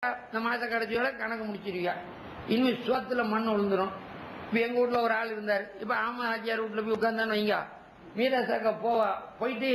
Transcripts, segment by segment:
இந்த மாச கடைசியோட கணக்கு முடிச்சிருவியா. இனிமே சோத்துல மண் விழுந்துரும். இப்ப எங்க வீட்டுல ஒரு ஆள் இருந்தாரு. இப்ப ஆமா ஆச்சியார் வீட்டுல போய் உட்கார்ந்தான்னு வைங்க, மீராசாக்க போயிட்டு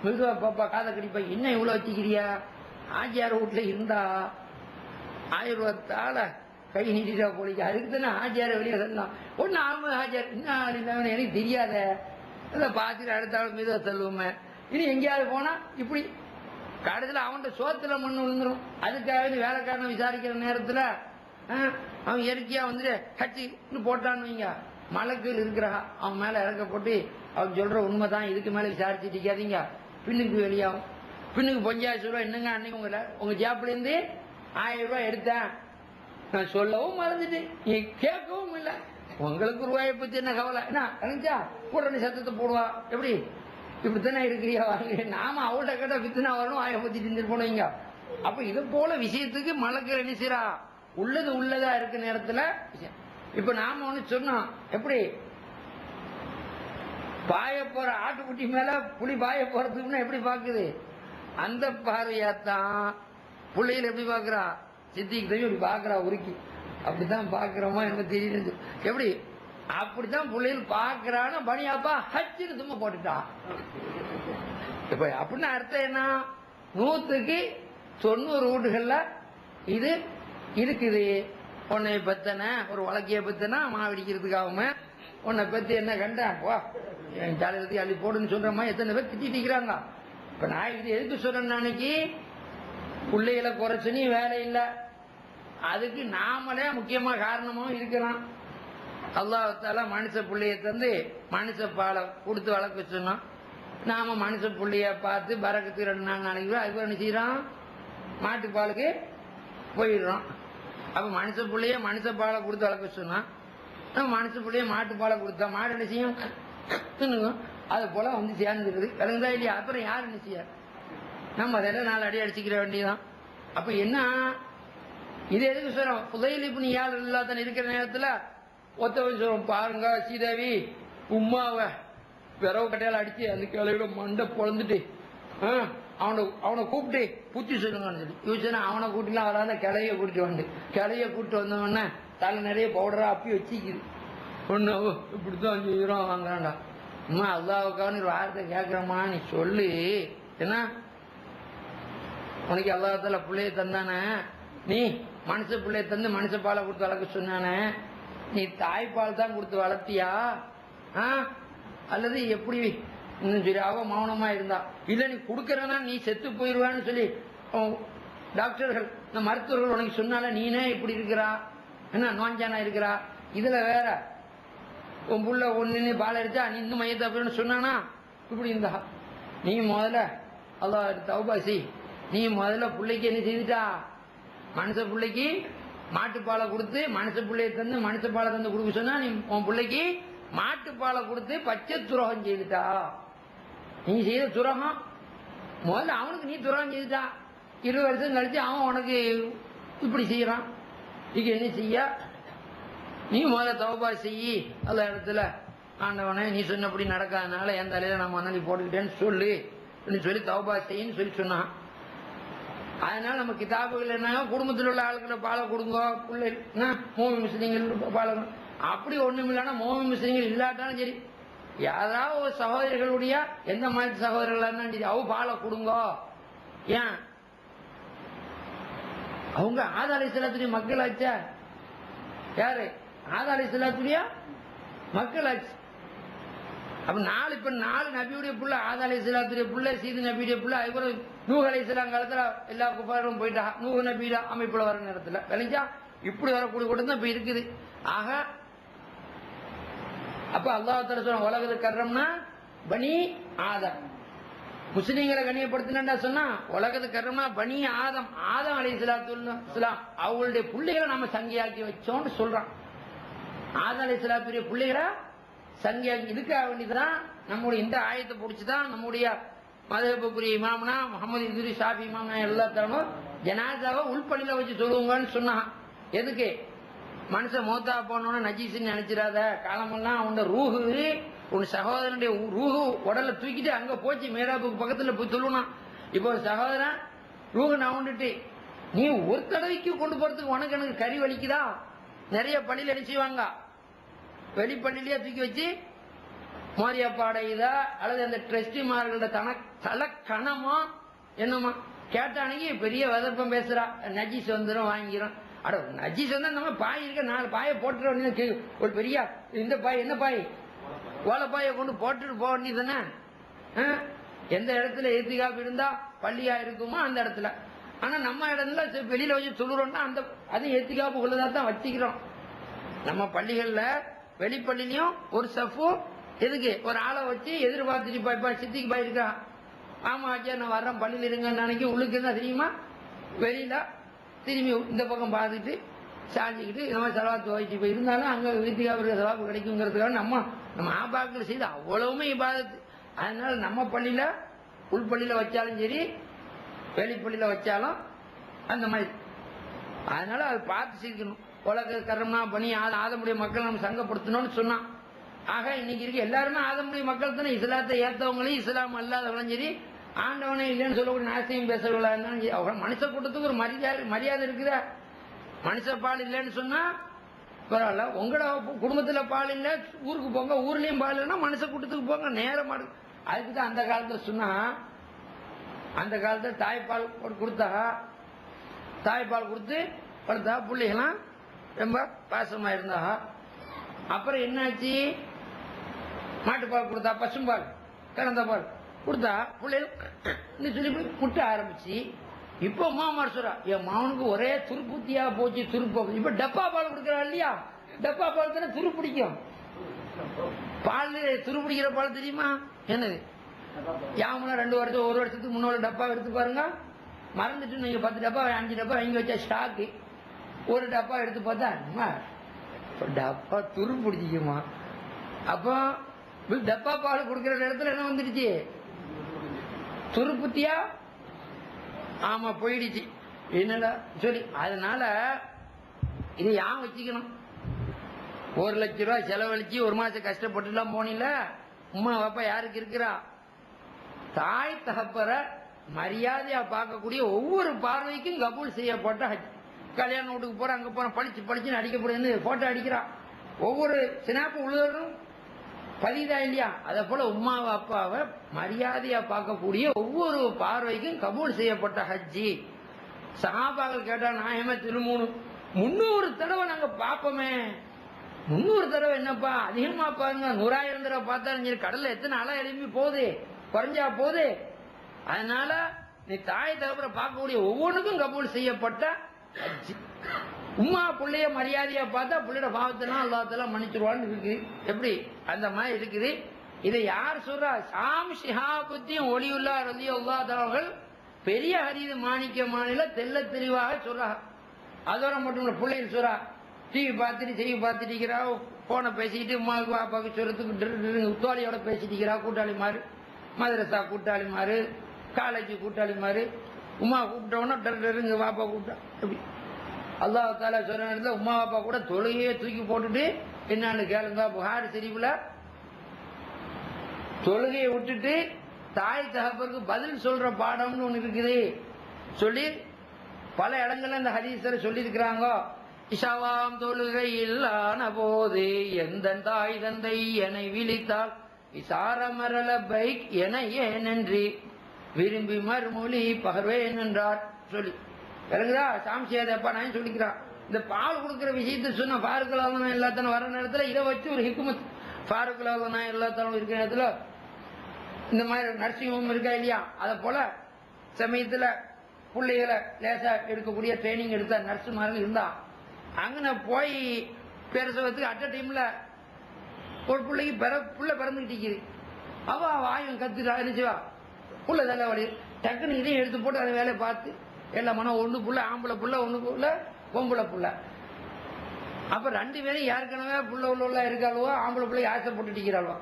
மிருதுவா பாப்பா காதை கடிப்பா, என்ன இவ்வளவு வச்சுக்கிறியா? ஆச்சியார் வீட்டுல இருந்தா 1000 ரூபாத்தால கை நீட்டிட்டா போலிக்க. அதுக்கு தானே ஆச்சியார வெளியே சொல்லலாம். ஒன்னு ஆமா ஆச்சியார் என்ன எனக்கு தெரியாத அதை பார்த்துட்டு அடுத்த ஆள் மீதுவா சொல்லுவோமே. இனி எங்கேயாவது போனா இப்படி கடைசியில் அவன் சோத்துல மண்ணு விழுந்துரும். அதுக்காக வேலைக்காரன் விசாரிக்கிற நேரத்தில் அவன் இயற்கையா வந்துட்டு கட்சி போட்டான்னு வைங்க, மலக்குகள் இருக்கிறா அவன் மேல இறக்க போட்டு அவன் சொல்ற உண்மைதான், இதுக்கு மேல விசாரிச்சுட்டு இருக்காதீங்க, பின்னுக்கு வெளியாகும். பின்னுக்கு 5000 ரூபாய் என்னங்க அன்னைக்கு உங்க ஜாப்ல இருந்து 1000 ரூபாய் எடுத்தேன், நான் சொல்லவும் மறந்துட்டு நீ கேட்கவும் இல்லை. உங்களுக்கு ரூபாயை பத்தி என்ன கவலை? என்ன நினைச்சா உடனே சத்தத்தை போடுவா. எப்படி இப்படித்தானே இருக்கிறியா? நாம அவள்கிட்ட கேட்டா வித்துனா வரணும், 1000 பத்தி செஞ்சுட்டு போனீங்க. அப்ப இது போல விஷயத்துக்கு மலக்கிற நினைச்சிரா உள்ளது உள்ளதா இருக்க நேரத்துல. இப்ப நாம ஒண்ணு சொன்னோம், எப்படி பாய போற ஆட்டுக்குட்டி மேல புலி பாய போறதுக்குன்னா எப்படி பாக்குது, அந்த பார்வையாத்தான் புள்ளையில எப்படி பாக்குறா, சித்திக்கு தெரியும் இப்படி பாக்குறா உருக்கி. அப்படித்தான் பாக்குறோமா என்ன தெரியுது? எப்படி அப்படித்தான் பிள்ளைகள் பாக்குறான்னு பணியாப்பா ஹச்சுன்னு சும்மா போட்டுட்டான். இப்ப அப்படின்னு அர்த்தம் என்ன? 100க்கு 90 வீடுகள்ல இது இருக்குது. உன்னை பத்தன ஒரு வழக்கைய பத்தனா மாவடிக்கிறதுக்காக உன்னை பத்தி என்ன கண்டா வா என் ஜாலியத்தை அள்ளி போடுன்னு சொல்றமா எத்தனை பேர் திட்டிக்கிறாங்க. இப்ப நான் இது எதுக்கு சொல்றேன், அன்னைக்கு பிள்ளைகளை குறைச்சுனி வேலை இல்லை, அதுக்கு நாமளே முக்கியமா காரணமும் இருக்கலாம். அல்லாஹ்தால மனுஷ புள்ளைய தந்து மனுஷ பாலை கொடுத்து வளர்க்க சொன்னோம். நாம மனுஷ புள்ளைய பார்த்து பறக்கத்து 2 நாள் நாளைக்கு அதுக்கு என்ன செய்யறோம், மாட்டு பாலுக்கு போயிடுறோம். அப்ப மனுஷ புள்ளைய மனுஷ பாலை கொடுத்து வளர்க்க சொன்னா, நம்ம மனுஷ புள்ளைய மாட்டு பாலை கொடுத்தா மாடு என்ன செய்யும், அது போல வந்து சேர்ந்துருக்குது. விளங்குதா இல்லையா? அப்புறம் யார் என்ன செய்ய, நம்ம அதெல்லாம் 4 அடி அடிச்சுக்கிற வேண்டியதான். அப்ப என்ன இது எதுக்கு சொல்றோம்? புதையல் இப்ப நீ யார் இல்லாத இருக்கிற நேரத்துல ஒத்தவன் சொல்றோம், பாருங்க சீதாவி உமாவை விரவு கட்டையால அடிச்சு அந்த கிளையோட மண்டை பொழந்துட்டு அவனை கூப்பிட்டு புத்தி சொல்லுங்கன்னு சொல்லி யோசனை. அவனை கூட்டிலாம் வராத கிளைய கூட்டிட்டு வந்து கிளைய கூப்பிட்டு வந்தவொடனே தலை நிறைய பவுடரா அப்பி வச்சுக்குது. ஒண்ணு இப்படித்தான் செய்யறோம் வாங்கறான்டா. அம்மா அல்லாவுக்கான ஒரு வார்த்தை கேட்கிறோமா நீ சொல்லு, என்ன உனக்கு அல்லாஹ்தால பிள்ளைய தந்தானே, நீ மனுஷ பிள்ளைய தந்து மனுஷ பாலை கொடுத்து வளர்க்க சொன்னானே, நீ தாய்ப்பால் தான் கொடுத்து வளர்த்தியா அல்லது எப்படி சொல்லி அவ மௌனமா இருந்தா. இல்ல நீ கொடுக்கறனா நீ செத்து போயிருவான்னு சொல்லி டாக்டர்கள் இந்த மருத்துவர்கள் உனக்கு சொன்னால நீனே இப்படி இருக்கிறா, என்ன நோஞ்சானா இருக்கிறா. இதுல வேற உன் புள்ள ஒன்னு பால் அடிச்சா நீ இன்னும் மையத்தை அப்படின்னு சொன்னானா இப்படி இருந்தா. நீ முதல்ல அல்லாஹ் தௌபாசி, நீ முதல்ல பிள்ளைக்கு என்ன செய்துட்டா, மனுஷ பிள்ளைக்கு மாட்டுப்பாலை கொடுத்து மனுஷ பிள்ளைய தந்து மனுஷ பாலை தந்து கொடுக்க சொன்னா நீ உன் பிள்ளைக்கு மாட்டுப்பாலை கொடுத்து பச்சை துரோகம் செய்துட்டா. நீ செய்த துரோகம் முதல்ல அவனுக்கு நீ துரோகம் செய்துட்டா. 20 வருஷம் கழிச்சு அவன் உனக்கு இப்படி செய்யறான். இதுக்கு என்ன செய்ய, நீ முதல்ல தௌபா செய்யி. அந்த இடத்துல ஆண்டவனே நீ சொன்னபடி நடக்காதனால என் தலையில நான் மண்ணி போட்டுக்கிட்டேன்னு சொல்லு சொல்லி தௌபா செய்யின்னு சொல்லி சொன்னான். அதனால நம்ம கிதாபுகள் என்ன, குடும்பத்தில் உள்ள ஆளுகளை பாலை கொடுங்க, பிள்ளை மோமி முஸ்லீம்கள் பாலை அப்படி ஒண்ணும் இல்லைன்னா மோமி முஸ்லீம்கள் இல்லாட்டாலும் சரி, யாராவது ஒரு சகோதரிகளுடைய எந்த மாதிரி சகோதரர்களா இருந்தாலும் சரி அவ பாலை கொடுங்க. ஏன் அவங்க ஆதா அலைஹிஸ்ஸலாத்துடைய மக்கள் ஆச்சா? யாரு ஆதா அலைஹிஸ்ஸலாத்துடைய மக்கள் ஆச்சு. அப்ப 4 நபியுடைய புள்ள, ஆதா அலைஹிஸ்ஸலாத்துடைய புள்ள, சீது நபியுடைய புள்ள, அதுக்கப்புறம் நூஹ் அலைஹிஸ்ஸலாம் காலத்துல எல்லா குஃபாரும் போயிட்டா. நூஹ் நபியில அமைப்புல வர நேரத்துல விளைஞ்சா இப்படி வரக்கூடிய கூட்டம் தான் இப்ப இருக்குது. ஆக அப்ப அல்லாஹ் தஆலா சொன்ன உலகத்தை கர்றம்னா பனி ஆதம், முஸ்லீம்களை கண்ணியப்படுத்தினா சொன்னா உலகத்தை கர்றம்னா பனி ஆதம், ஆதம் அலைஹிஸ்ஸலாம் அவங்களுடைய பிள்ளைகளை நாம சங்கையாக்கி வச்சோம்னு சொல்றான். ஆதம் அலைஹிஸ்ஸலாத்துடைய பிள்ளைகளை சங்கியாக்கி இதுக்காக வேண்டிதான் நம்முடைய இந்த ஆயத்தை பிடிச்சுதான் நம்முடைய மதஹபுக்குரிய இமாம்னா முகமது இதுரி ஷாஃபி இமாம்னா எல்லா தரமும் ஜனாசாவை உள்பள்ளியில வச்சு சொல்லுவாங்கன்னு சொன்னான். எதுக்கு? மனுஷன் மோத்தா போனோன்னு நஜீஸ்ன்னு நினைச்சிடாத, காலமெல்லாம் அவனோட ரூஹு உன் சகோதரனுடைய ரூஹு உடல்ல தூக்கிட்டு அங்க போச்சு மேடாப்புக்கு பக்கத்துல போய் சொல்லுவான். இப்போ ஒரு சகோதரன் ரூஹு நான் உண்டுட்டு நீ ஒரு தடவைக்கு கொண்டு போறதுக்கு உனக்கு எனக்கு கறி வலிக்குதா? நிறைய பள்ளியில் என்ன செய்வாங்க, வெளிப்பள்ளியிலேயே தூக்கி வச்சு மோரியப்பாடையுதா அல்லது அந்த ட்ரஸ்டிமார்களோட தலக்கணமா என்னமா கேட்டானுங்க பெரிய வதப்பம் பேசுறா, நஜீஸ் வந்துடும் வாங்கிடும். அட நஜீஸ் வந்தா நம்ம பாய் இருக்க 4 பாயை போட்டுற ஒரு பெரிய இந்த பாய் என்ன பாய் ஓலப்பாயை கொண்டு போட்டுட்டு போக வேண்டியதுதானே. எந்த இடத்துல ஏத்திகாப்பு இருந்தா பள்ளியா இருக்குமோ அந்த இடத்துல. ஆனா நம்ம இடத்துல வெளியில வச்சு சொல்லுறோம்னா அந்த அது ஏத்திகாப்பு உள்ளதா தான் வச்சுக்கிறோம். நம்ம பள்ளிகள்ல வெளிப்பள்ளிலையும் ஒரு சஃபும் எதுக்கு ஒரு ஆளை வச்சு எதிர்பார்த்துட்டு பாய்ப்பா சித்திக்கு போயிருக்கா, ஆமா ஆச்சா நான் வர்றேன் பள்ளியில் இருங்கன்னு நினைக்க உள்ளுக்கு இருந்தா தெரியுமா, வெளியில திரும்பி இந்த பக்கம் பார்த்துட்டு சாஞ்சிக்கிட்டு நம்ம செலவாத்து வச்சு போய் இருந்தாலும் அங்க வீட்டுக்காக செலவாப்பு கிடைக்குங்கிறதுக்காக நம்ம ஆபாக்கள் செய்து அவ்வளவுமே இபாதத்து. அதனால நம்ம பள்ளியில உள்பள்ளியில வச்சாலும் சரி வெளிப்பள்ளியில வச்சாலும் அந்த மாதிரி. அதனால அதை பார்த்து செய்யணும். உலக கர்மனா பண்ணி ஆதமுடைய மக்கள் நம்ம சங்கப்படுத்தணும்னு சொன்னான். ஆக இன்னைக்கு இருக்கு எல்லாருமே ஆதமுடைய மக்கள் தானே. இஸ்லாத்தை ஏற்றவங்களையும் இஸ்லாம் அல்லாதவங்களும் சரி ஆண்டவனே இல்லைன்னு சொல்லக்கூடிய நாசியம் பேசுறவங்களா இருந்தாலும் சரி அவங்க மனுஷ கூட்டத்துக்கு ஒரு மரியாதை இருக்குதா. மனுஷ பால் இல்லைன்னு சொன்னா பரவாயில்ல, உங்களோட குடும்பத்துல பால் இல்ல ஊருக்கு போங்க, ஊர்லயும் பால் இல்லைன்னா மனுஷ கூட்டத்துக்கு போங்க நேரம். அதுக்குதான் அந்த காலத்துல சொன்னா, அந்த காலத்துல தாய்ப்பால் கொடுத்து படுத்தா பிள்ளைகளாம் ரொம்ப பாசமா இருந்தா. அப்புறம் என்னாச்சு, மாட்டுப்பால் கொடுத்தா, பசும்பால் கலந்த பால் கொடுத்தா பிள்ளைகள் சொல்லி முட்ட ஆரம்பிச்சு. இப்ப மாமார் சொல்றா என் மாவனுக்கு ஒரே துருப்புத்தியா போச்சு, துருப்பு. இப்ப டப்பா பால் கொடுக்கறா இல்லையா, டப்பா பால் தானே துரு பிடிக்கும். பால் துரு பிடிக்கிற பால் தெரியுமா என்னது, யாமனா 2 வருஷம் 1 வருஷத்துக்கு முன்னோட டப்பா எடுத்து பாருங்க. மறந்துட்டு நீங்க 10 டப்பா 5 டப்பா வாங்கி வச்சா ஸ்டாக்கு, ஒரு டப்பா எடுத்து பார்த்தா டப்பா துரு பிடிச்சிக்குமா. அப்போ டப்பா பால் கொடுக்கிற இடத்துல என்ன வந்துடுச்சு, துருப்புத்தியா ஆமா போயிடுச்சு. என்னடா சொல்லி அதனால இதை யான் வச்சுக்கணும். 1 லட்சம் ரூபாய் செலவழிச்சு 1 மாசம் கஷ்டப்பட்டுலாம் போனில, உமா பாப்பா யாருக்கு இருக்கிறா, தாய் தகப்பற மரியாதையா பார்க்கக்கூடிய ஒவ்வொரு பார்வைக்கும் கபூல் செய்யப்பட்ட ஹஜ். கல்யாண வீட்டுக்கு போற அங்க போற பளிச்சுன்னு அடிக்கப்படுது, போட்டோ அடிக்கிறான். ஒவ்வொரு சினாப்பு உள்ளதும் பதிதா இல்லையா. அதை போல உமா அப்பாவை மரியாதையா பார்க்கக்கூடிய ஒவ்வொரு பார்வைக்கும் கபூல் செய்யப்பட்ட ஹஜ்ஜி. சஹாபாக்கள் கேட்டா நாயமே திருமூணு 300 தடவை நாங்க பார்ப்போமே. 300 தடவை என்னப்பா அதிகமா பாருங்க, 1000 தடவை பார்த்தாலும் சரி கடல்ல எத்தனை அலை எழுப்பி போகுது, குறைஞ்சா போகுது. அதனால நீ தாய் தகப்பரை பார்க்கக்கூடிய ஒவ்வொன்றுக்கும் கபூல் செய்யப்பட்ட ஹஜ்ஜி. உம்மா பிள்ளைய மரியாதையா பார்த்தா பிள்ளையோட பாவத்தெல்லாம் அல்லாஹ் மன்னிச்சிருவான்னு இருக்கு. எப்படி அந்த மாதிரி இருக்குது. இதை யார் சொல்றா, ஷாம் ஷிஹாபுத்தீன் ஒலியுல்லா ரலியல்லாஹு அவர்கள் பெரிய ஹரீது மாணிக்க மாநில தெல்ல தெளிவாக சொல்றா. அதோட மட்டும் பிள்ளைகள் சொல்றா, டிவி பார்த்துட்டு இருக்கிறா, போனை பேசிக்கிட்டு உமாவுக்கு பாப்பாவுக்கு சொல்றதுக்கு தோழியோட பேசிட்டு இருக்கிறா, கூட்டாளி மாறு, மதரசா கூட்டாளி மாறு, காலேஜ் கூட்டாளி மாறு. உமா கூப்பிட்டவனா டருங்க பாப்பா கூப்பிட்டா. எப்படி அல்லாஹ் தாலா சொல்ற நேரத்தில் உமா பாப்பா கூட தொழுகையே தூக்கி போட்டுட்டு என்னன்னு கேளுங்க. புகாரி ஷரீஃப்ல தொழுகையை விட்டுட்டு தாய் தகப்பருக்கு பதில் சொல்ற பாடம்னு ஒண்ணு இருக்குது சொல்லி பல இடங்கள்ல இந்த ஹதீஸரை சொல்லி இருக்கிறாங்க. இஷாவாம் தொழுகையில் ஆன போது எந்த தாய் தந்தை என்னை விழித்தால் விசாரமரல பைக் என ஏனென்று விரும்பி மறுமொழி பகர்வேன் என்றார் சொல்லி இறங்குதா. சாம்சியாதப்பா நான் சொல்லிக்கிறான். இந்த பால் கொடுக்கிற விஷயத்த சொன்ன ஃபாருக்குலான எல்லாத்தனும் வர நேரத்துல இதை வச்சு ஒரு ஹிக்குமத். ஃபாருக்குலான எல்லாத்தனும் இருக்கிற நேரத்துல இந்த மாதிரி நர்சிங் ஹோம் இருக்கா இல்லையா, அதை போல சமயத்துல பிள்ளைகளை லேசா எடுக்கக்கூடிய ட்ரைனிங் எடுத்த நர்சுமார்கள் இருந்தா அங்க போய் பிரசவத்துக்கு அட்ட டைம்ல ஒரு பிள்ளைக்கு புள்ள பிறந்துகிட்டு இருக்குது. அவ வாயும் கத்துட்டா இருந்துச்சுவா புள்ள தலைவலி டக்குன்னு இதையும் எடுத்து போட்டு அதை வேலையை பார்த்து எல்லா மனம் ஒண்ணு புள்ள ஆம்பளை புள்ள ஒண்ணு புள்ள பொம்பளை புள்ள. அப்ப 2 பேரும் ஏற்கனவே புள்ள உள்ள இருக்காளோ ஆம்பளை பிள்ளை ஆசைப்பட்டு இருக்கிறாளோ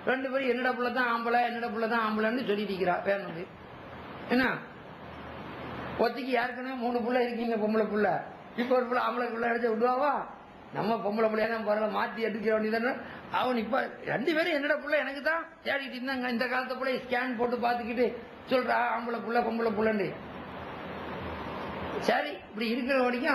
2 பேரும் என்னடா புள்ள தான் ஆம்பளை என்னடா புள்ள தான் ஆம்பளைன்னு சொல்லிட்டு இருக்கிறா. வேணும் என்ன ஒத்திக்கு ஏற்கனவே 3 புள்ள இருக்கீங்க பொம்பளை புள்ள, இப்ப ஒரு புள்ள ஆம்பளை புள்ள எடுத்து விடுவாவா, நம்ம பொம்பளை பிள்ளையா தான் பரவாயில்ல மாத்தி எடுக்கிற வேண்டியதானே. அவன் இப்ப 2 பேரும் என்னடா புள்ள எனக்கு தான் தேடிட்டு இருந்தாங்க. இந்த காலத்தை போல ஸ்கேன் போட்டு பாத்துக்கிட்டு சொல்றா ஆம்பளை புள்ள பொம்பளை புள்ளன்னு. சரி இப்படி இருக்கிற வரைக்கும்